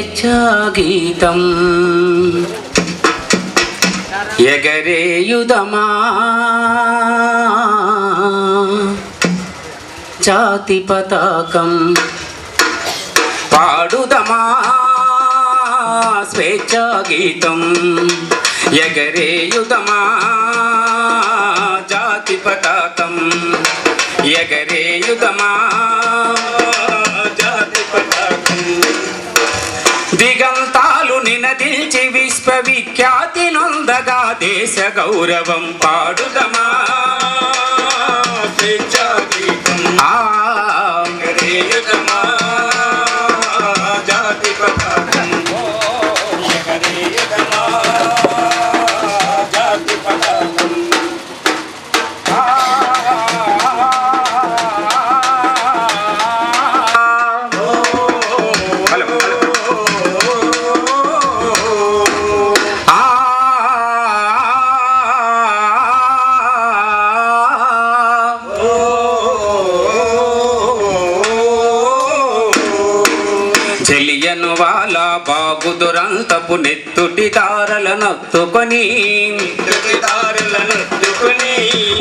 స్వేచ్ఛాగీతం ఎగరేయుదమా జాతి పతాకం పాడుదమా స్వేచ్ఛాగీతం ఎగరేయుదమా జాతి పతాకం ఎగరేయుదమా జాతి పతాకం దిగంతాలు నినదిల్చి విశ్వవిఖ్యాతి నొందగా దేశ గౌరవం పాడుదమా స్వేచ్ఛాగీతం ఎగరేయుదమా జాతి పతాకం ఎగరేయుదమా జాతి పతాకం చెలియను వాళ్ళ బాగుదురంతపు నెత్తుటి దారల నొత్తుకొని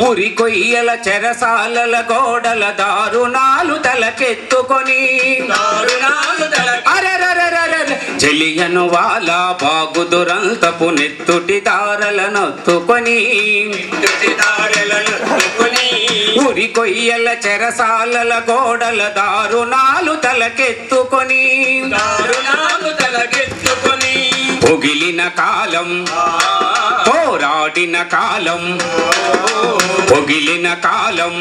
ఉరి కొయ్యల చెరసాలల గోడల దారుణాలు తలకెత్తుకొని చెలియను వాళ్ళ బాగుదురంతపు నెత్తుటి దారల నొత్తుకొని ఉరి కొయ్యల చెరసాలల గోడల దారుణాలు తలకెత్తుకొని పొగిలిన కాలం పోరాడిన కాలం పొగిలిన కాలం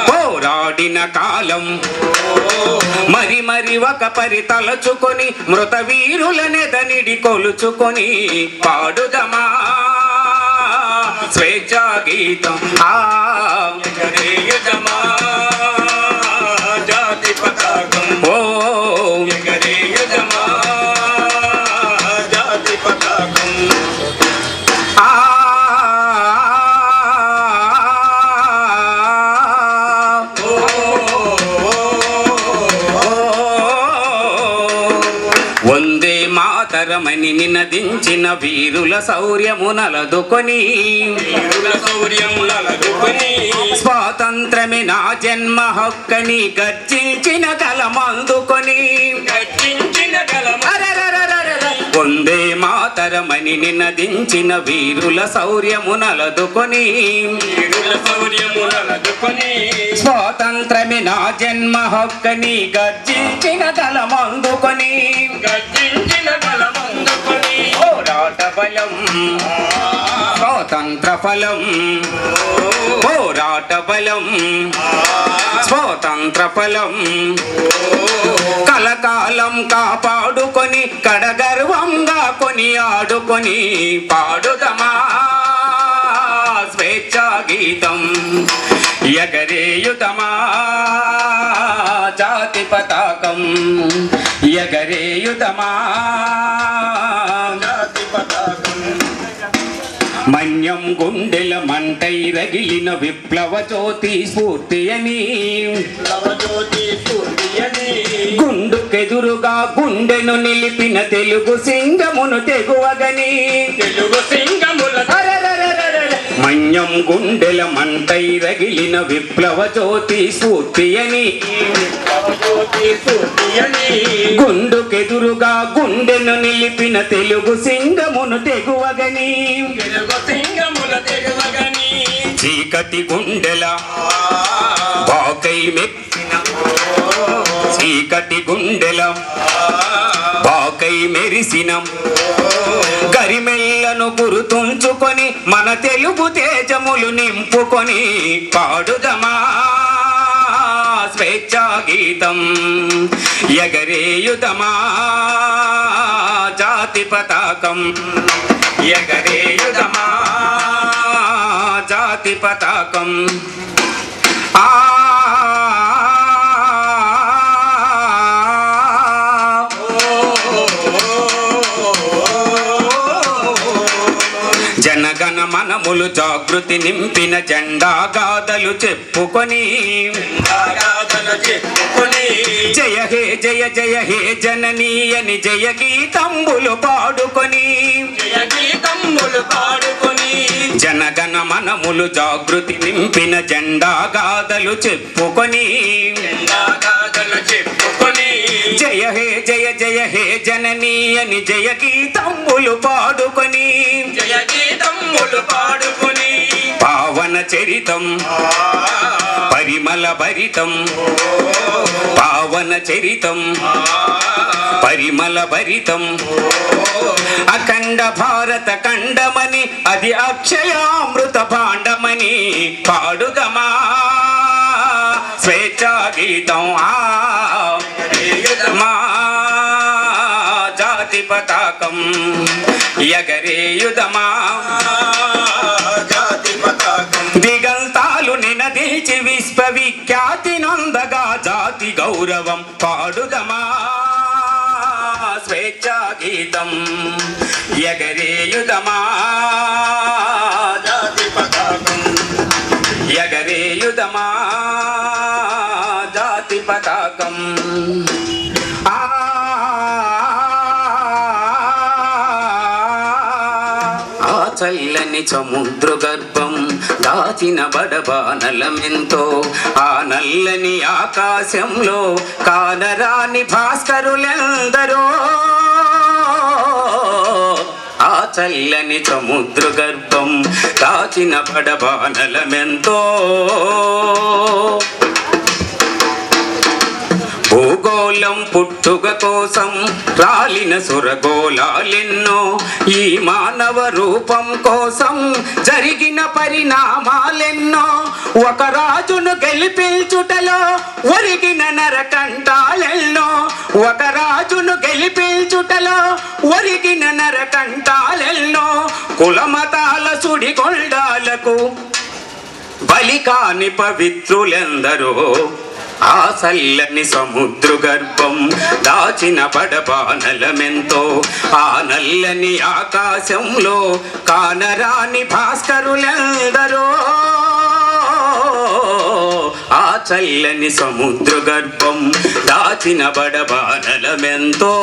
పోరాడిన కాలం మరి మరి ఒక పరి తలచుకొని మృత వీరులనెదనిడి కొలుచుకొని పాడుదమా స్వేచ్ఛాగీతం ఎగరేయుదమా జాతి పతాకం ఎగరేయుదమా జాతి పతాకం వందే మాతరమని నినదించిన వీరుల శౌర్యము నలదుకొని స్వాతంత్రమే నా జన్మ హక్కని గర్జించిన కలమందుకొని వందే మాతరమని నినదించిన వీరుల శౌర్యము నలదుకొని స్వాతంత్రమే నా జన్మ హక్కని గర్జించిన కలమందుకొని పోరాట బలం స్వాతంత్ర ఫలం పోరాట బలం స్వాతంత్ర ఫలం కలకాలం కాపాడుకొని కడగర్వంగా కొని ఆడుకొని పాడుదమా స్వేచ్ఛాగీతం ఎగరేయుదమా జాతి పతాకం ఎగరేయుదమా జాతి మన్యం గుండెల మంటై రగిలిన విప్లవ జ్యోతి స్ఫూర్తి అని గుండుకెదురుగా గుండెను నిలిపిన తెలుగు సింగమును తెగువగని మన్యం గుండెల మంటై రగిలిన విప్లవ జ్యోతి స్ఫూర్తి అని గుండుకెదురుగా గుండెను నిలిపిన తెలుగు సింగమును తెగువగని చీకటి గుండెల బాకై మెక్కిన చీకటి గుండెల బాకై మెరిసిన గరిమెల్లను గురుతుంచుకొని మన తెలుగు తేజములు నింపుకొని పాడుదమా స్వేచ్ఛా గీతం ఎగరేయుదమా జాతి పతాకం ఎగరేయుదమా జాతి పతాకం జనగణ మనములు జాగృతి నింపిన జెండా గాథలు చెప్పుకొని జయ హే జయ జయ హే జననీ అని జయ గీతంబులు పాడుకొని జనగణ మనములు జాగృతి నింపిన జెండా గాథలు చెప్పుకొని జయ హే జయ జయ హే జననీ అని జయ గీతంబులు పాడుకొని పావన చరితం పరిమళ భరితం పావన చరితం పరిమళ భరితం అఖండ భారత ఖండమని అది అక్షయామృత భాండమని పాడుదమా స్వేచ్ఛా గీతం మా జాతి పతాకం ఎగరేయుదమా దిగంతాలు నినదిల్చి విశ్వవిఖ్యాతి నందగా జాతి గౌరవం పాడుదమా స్వేచ్ఛా గీతం ఎగరేయుదమా జాతి పతాకం ఎగరేయుదమా జాతి పతాకం చల్లని సముద్ర గర్భం దాచిన బడబానలమెంతో ఆ నల్లని ఆకాశంలో కానరాని భాస్కరులెందరో ఆ చల్లని సముద్ర గర్భం దాచిన బడబానలమెంతో భూగోళం పుట్టుక కోసం రాలిన సురగోళాలెన్నో ఈ మానవ రూపం కోసం జరిగిన పరిణామాలెన్నో ఒక రాజును గెలిపించుటలో ఒరిగిన నరకంఠాలెన్నో ఒక రాజును గెలిపించుటలో ఒరిగిన నరకంఠాలెన్నో కులమతాల సుడిగొల్డాలకు బలికాని పవిత్రులెందరో ఆ చల్లని సముద్ర గర్భం దాచిన బడబానలమెంతో ఆ నల్లని ఆకాశంలో కానరాని భాస్కరులెందరో ఆ చల్లని సముద్ర గర్భం దాచిన బడబానలమెంతో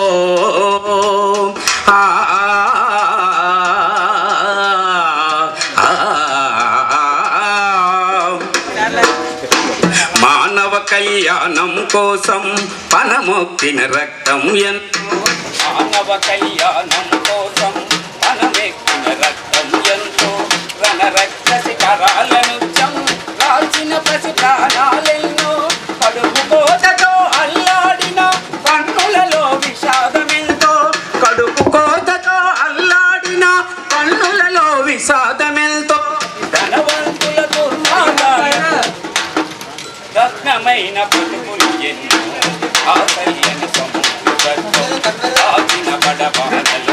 మానవ కళ్యాణం కోసం పనమొక్కిన రక్తం ఎంతో మానవ కళ్యాణం కోసం పనమెక్కిన రక్తం ఎంతో రణరక్త శిఖరాలను రాల్చిన పసి ప్రాణాలెన్నో కడుపు కోతతో అల్లాడిన కన్నులలో విషాదమెంతో కడుపు కోతతో అల్లాడిన కన్నులలో విషాదమెంతో ధనవంతుల దుర్మార్గాల రత్నమైన బతుకులు ఎన్నో ఆశయని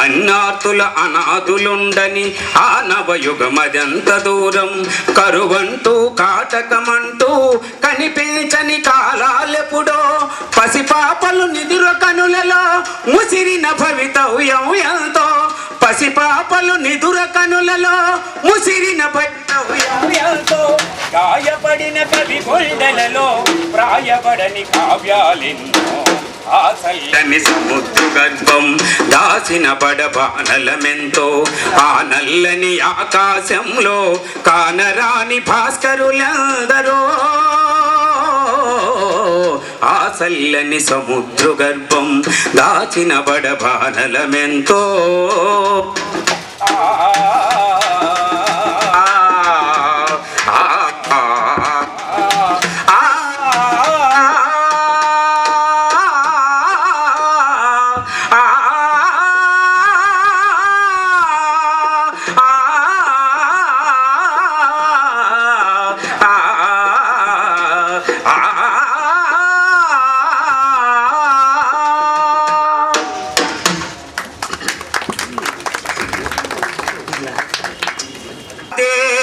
అన్నాతుల అనాథులుండని ఆ నవయుగమదంత దూరం కరువంటూ కాటకమంటూ కనిపించని కాలాలెప్పుడో పసిపాపలు నిదుర కనులలో ముసిరిన భవితవ్యం ఎంతో పసిపా పాపలు నిదుర కనులలో ముసిరిన పట్టవుతో గాయపడిన కవి గుండెలలో ప్రాయపడని కావ్యాలెన్నో ఆశల్లని సముద్ర గర్భం దాసిన బడబానలమెంతో ఆ నల్లని ఆకాశంలో కానరాని భాస్కరులందరో ఆ చల్లని సముద్ర గర్భం దాచిన బడబానలమెంతో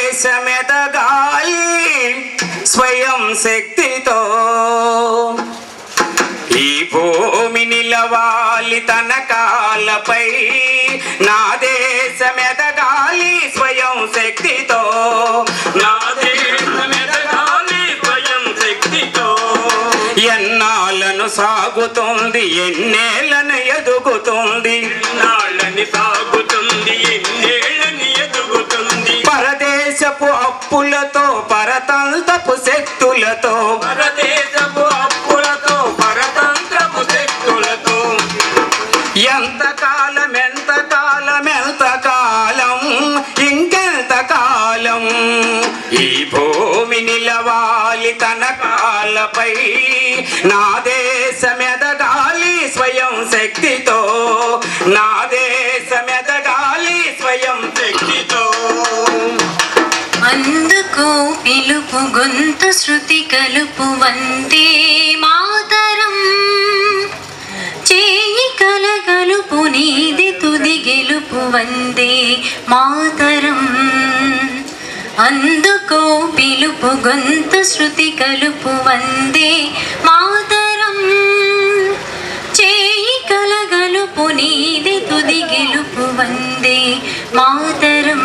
దేశమెదగాలి స్వయం శక్తితో ఈ భూమి నిలవాలి తన కాళ్ళపై నా దేశమెదగాలి స్వయం శక్తితో నా దేశమెదగాలి స్వయం శక్తితో ఎన్నాళ్ళను సాగుతుంది ఎన్నేళ్ళను ఎదుగుతుంది ఎన్నాళ్ళని సాగుతుంది ఎన్నేళ్ళని ఎదుగుతుంది పరదేశపు అప్పులతో పరతంత్రపు శక్తులతో పరదేశపు అప్పులతో పరతంత్రపు శక్తులతో ఎంతకాలం ఇంకెంతకాలం ఈ భూమి నిలవాలి తన కాళ్ళపై నా దేశమెదగాలి స్వయం శక్తితో నా దేశమెదగాలి స్వయం శక్తితో అందుకో పిలుపు గొంతు శృతి కలుపు వందే మాతరం చేయి కలగలుపు నీది తుది గెలుపు వందే మాతరం అందుకో పిలుపు గొంతు శృతి కలుపు వందే మాతరం చేయి కలగలుపు నీది తుది గెలుపు వందే మాతరం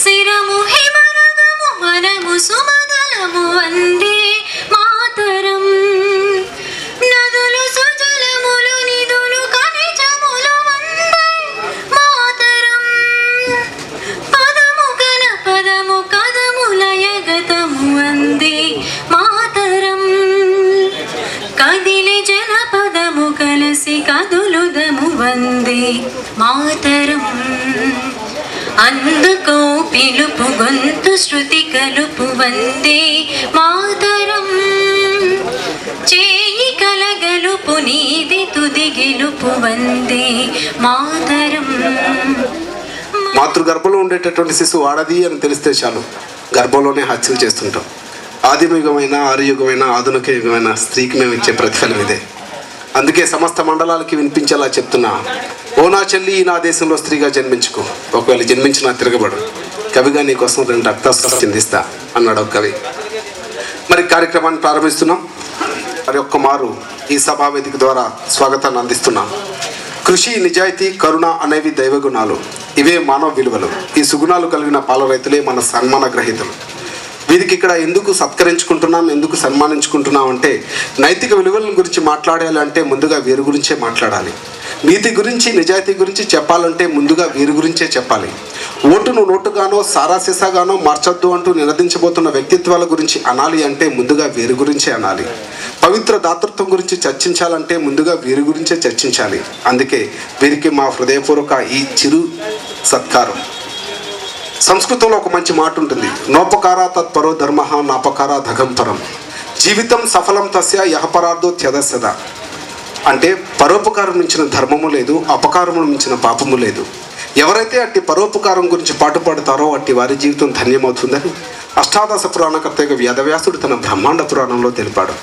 శిరము హిమరగము మనము సుమదలము వందే మాతరం నదులు సుజలములు నిధులు ఖనిజములు వందే మాతరం పదము గన పదము కదములయగతము వందే మాతరం కదిలి జనపదము కలసి కదులుదము వందే మాతరం అందుకో పిలుపు గొంతు శృతి కలుపు వందే మాతరం చేయి కలగలుపు నీది తుది గెలుపు వందే మాతరం మాతృగర్భంలో ఉండేటటువంటి శిశువు ఆడది అని తెలిస్తే చాలు గర్భంలోనే హత్యలు చేస్తుంటాం. ఆదియుగమైన ఆర్యుగమైన ఆధునిక యుగమైన స్త్రీకి మేము ఇచ్చే ప్రతిఫలం ఇదే. అందుకే సమస్త మండలాలకి వినిపించేలా చెప్తున్నా, ఓ నా చెల్లి నా దేశంలో స్త్రీగా జన్మించుకో, ఒకవేళ జన్మించినా తిరగబడు, కవిగా నీ కోసం 2 రక్తాస్త్రాలు చిందిస్తా అన్నాడు ఒక కవి. మరి కార్యక్రమాన్ని ప్రారంభిస్తున్నాం. మరి ఒక్క మారు ఈ సభావేదిక ద్వారా స్వాగతాన్ని అందిస్తున్నాం. కృషి, నిజాయితీ, కరుణ అనేవి దైవ గుణాలు. ఇవే మానవ విలువలు. ఈ సుగుణాలు కలిగిన పాల రైతులే మన సన్మాన గ్రహీతలు. వీరికి ఇక్కడ ఎందుకు సత్కరించుకుంటున్నాం, ఎందుకు సన్మానించుకుంటున్నాం అంటే, నైతిక విలువల గురించి మాట్లాడాలి అంటే ముందుగా వీరి గురించే మాట్లాడాలి. నీతి గురించి, నిజాయితీ గురించి చెప్పాలంటే ముందుగా వీరి గురించే చెప్పాలి. ఓటును నోటుగానో సారాశిసాగానో మార్చొద్దు అంటూ నినదించబోతున్న వ్యక్తిత్వాల గురించి అనాలి అంటే ముందుగా వీరి గురించే అనాలి. పవిత్ర దాతృత్వం గురించి చర్చించాలంటే ముందుగా వీరి గురించే చర్చించాలి. అందుకే వీరికి మా హృదయపూర్వక ఈ చిరు సత్కారం. సంస్కృతంలో ఒక మంచి మాట ఉంటుంది, నోపకార తత్పరో ధర్మ నాపకార ధగంపరం, జీవితం సఫలం తస్య యహపరార్థో త్యదస్యద. అంటే పరోపకారం మించిన ధర్మము లేదు, అపకారము మించిన పాపము లేదు. ఎవరైతే అట్టి పరోపకారం గురించి పాటుపడతారో అట్టి వారి జీవితం ధన్యమవుతుందని అష్టాదశ పురాణకర్త వేదవ్యాసుడు తన బ్రహ్మాండ పురాణంలో తెలిపాడు.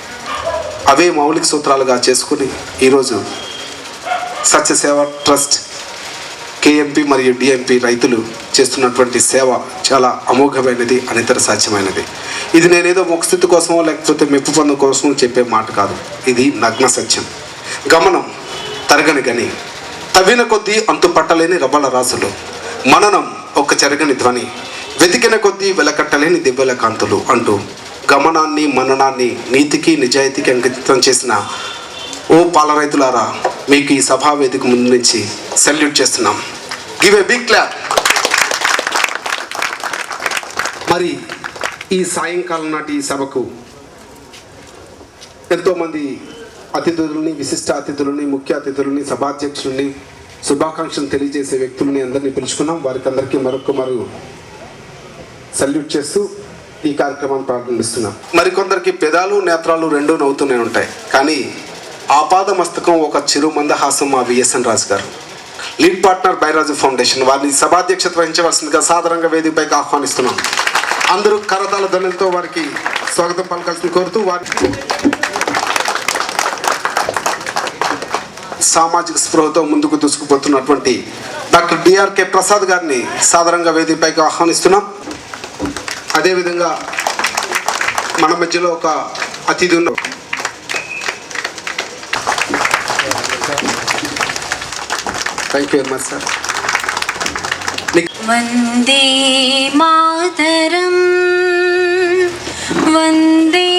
అవే మౌలిక సూత్రాలుగా చేసుకుని ఈరోజు సత్యసేవ ట్రస్ట్ కేఎంపీ మరియు డిఎంపీ రైతులు చేస్తున్నటువంటి సేవ చాలా అమోఘమైనది, అనితర సాధ్యమైనది. ఇది నేనేదో ముఖస్థితి కోసమో లేకపోతే మెప్పు పొందు కోసమో చెప్పే మాట కాదు. ఇది నగ్న సత్యం. గమనం తరగని గని తవ్విన కొద్దీ అంతు పట్టలేని రవ్వల రాసులు, మననం ఒక చెరగని ధ్వని, వెతికిన కొద్దీ వెలకట్టలేని దివ్యల కాంతులు అంటూ గమనాన్ని మననాన్ని నీతికి నిజాయితీకి అంకితం చేసిన ఓ పాల రైతులారా, మీకు ఈ సభా వేదిక ముందు నుంచి సెల్యూట్ చేస్తున్నాం. Give a big clap. మరి ఈ సాయంకాలం నాటి ఈ సభకు ఎంతోమంది అతిథులని, విశిష్ట అతిథులని, ముఖ్య అతిథులని, సభాధ్యక్షులని, శుభాకాంక్షలు తెలియజేసే వ్యక్తులని అందరినీ పిలుచుకున్నాం. వారికి అందరికీ మరొకమారు సల్యూట్ చేస్తూ ఈ కార్యక్రమాన్ని ప్రారంభిస్తున్నాం. మరికొందరికి పెదాలు నేత్రాలు రెండూ నవ్వుతూనే ఉంటాయి, కానీ ఆపాద మస్తకం ఒక చిరు మందహాసం మా విఎస్ఎన్ రాజు గారు, లీడ్ పార్ట్నర్ బైరాజు ఫౌండేషన్. వారిని సభాధ్యక్షత వహించవలసిందిగా సాదరంగా వేదికపైకి ఆహ్వానిస్తున్నాం. అందరూ కరతాల ధ్వనులతో వారికి స్వాగతం పలకాల్సింది కోరుతూ, వారి సామాజిక స్పృహతో ముందుకు దూసుకుపోతున్నటువంటి డాక్టర్ డిఆర్కే ప్రసాద్ గారిని సాదరంగా వేదికపైకి ఆహ్వానిస్తున్నాం. అదేవిధంగా మన మధ్యలో ఒక అతిథి ఉన్న thank you very much sir. వందే మాతరం, వందే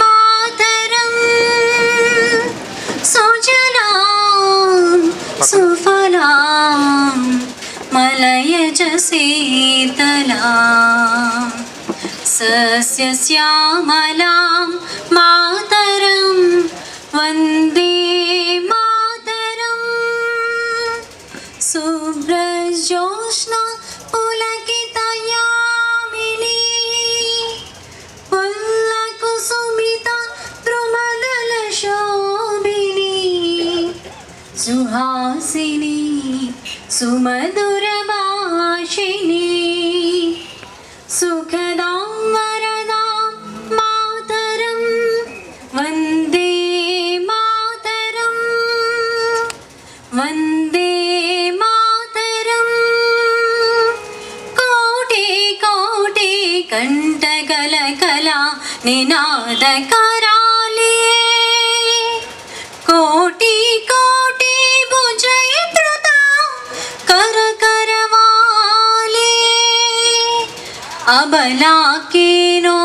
మాతరం, సుజలాం సుఫలాం మలయజ శీతలాం సస్యశ్యామలాం మాతరం వందే మాతరం. శుభ్రజోష్ణ పులకితయామినీ పుల్లకుసుమిత ద్రుమదల శోభినీ సుహాసిని సుమధుర భాషిణీ సుఖదాం వరదాం మాతరం వందే మాతరం, వందే మాతరం. కోటి కోటి కంఠగల కళా నినాద కరాలే, కోటి కోటి భుజయత్రుత కర కరవాలే, అబలా के नो